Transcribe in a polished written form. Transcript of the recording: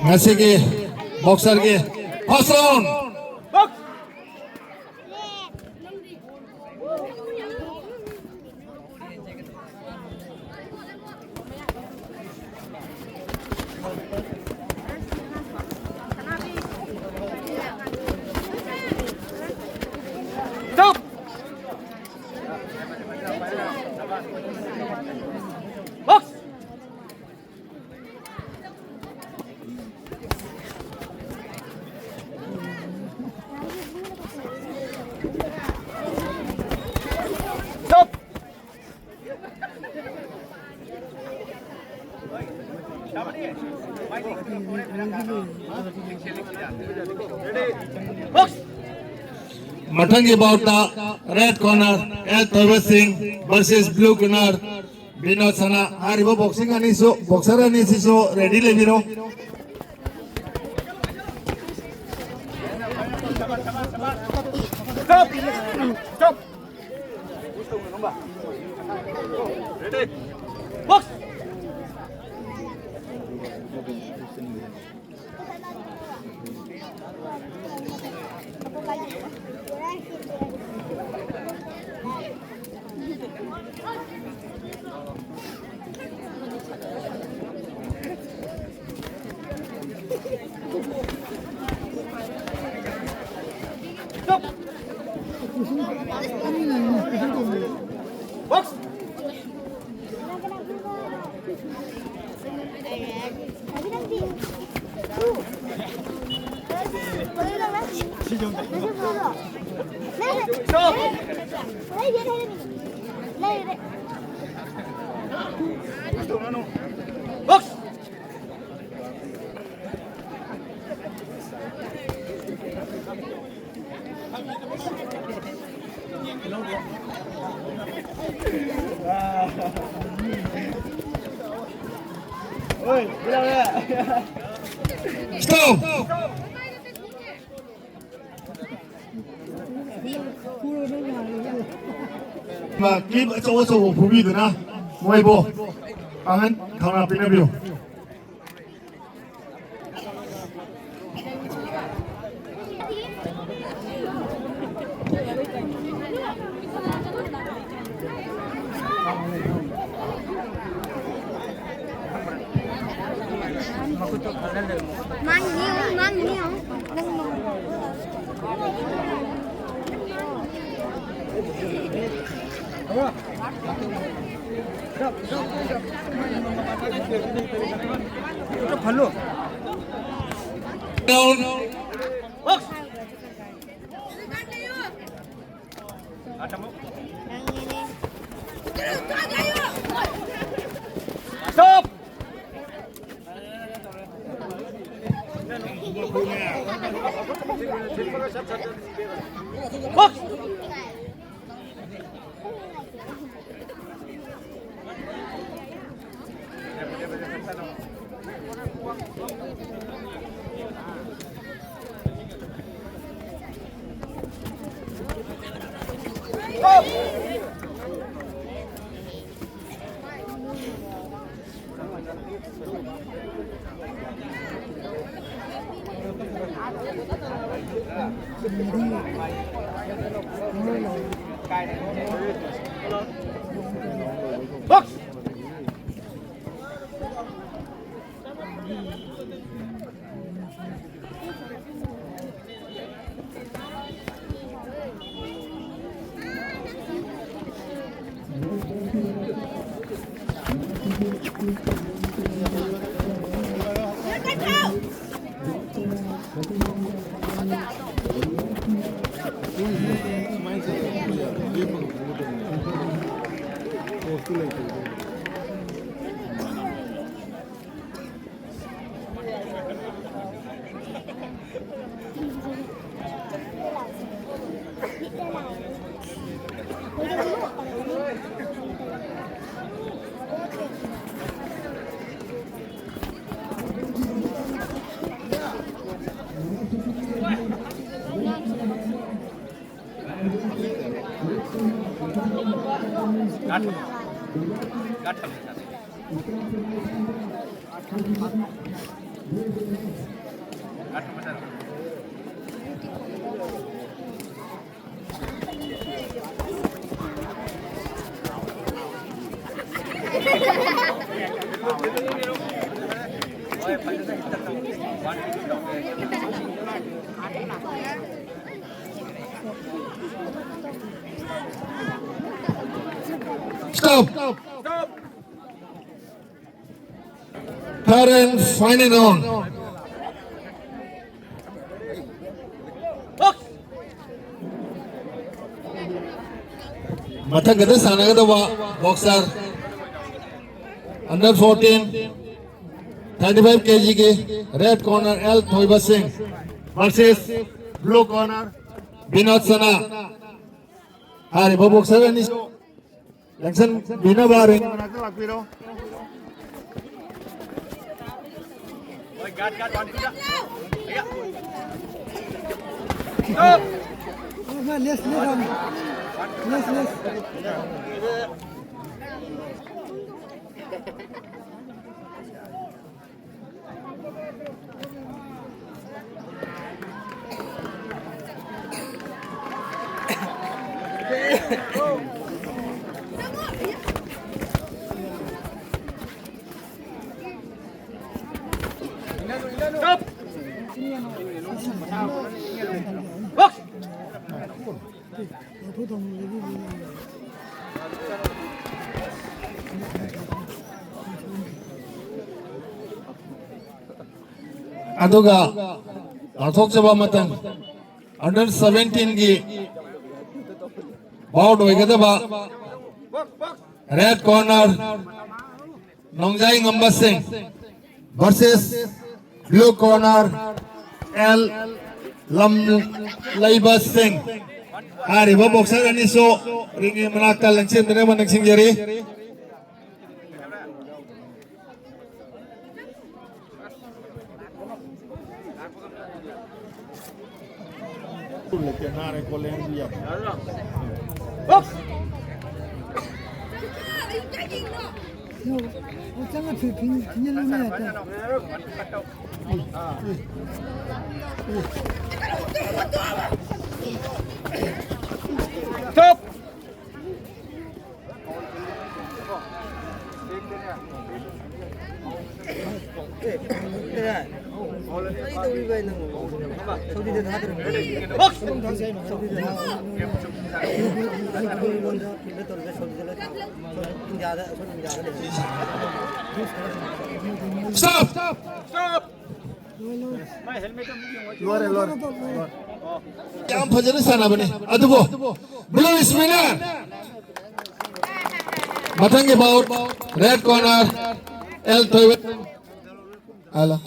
ngasi ki boxer ki first round. Stop. Box. Stop. Box. Mathangi about the red corner L. Torvet Singh versus blue corner Vinod Sana. Haribo boxing ani so boxer ani so ready le biro. Stop. Stop. Ready. Box. Stop. Box. Stop. Box. Oi, Stop. Mà kim ở chỗ số phú vị rồi na, ngoài bộ, anh thằng nào bên nào biểu. Mang nhiều. Hello. Down. Box. Stop. Box. Stop. Box. Stop. Third and final round. Box. Mathang kada sana kada boxer under 14 35 kg के red corner L Thoiba Singh versus blue corner Binod Sana. Hari bo boxer ni Langsung bina baring. Oi, guard, one, two, yeah. Stop. Stop. Box. Aduga Athok Chaba Matan under 17 की bout होएगा Box, box. red corner Nongjai Ngamba Singh versus blue corner L Lam Laiba Singh. Hari bo boxer ani so ringi menakal langsung dari mana sing jari. Box. Stop. Box. Stop. Stop. My helmet Yang fajr sana bani. Adubo blue is winner. Matangi bout red corner L Thoiba. Ala.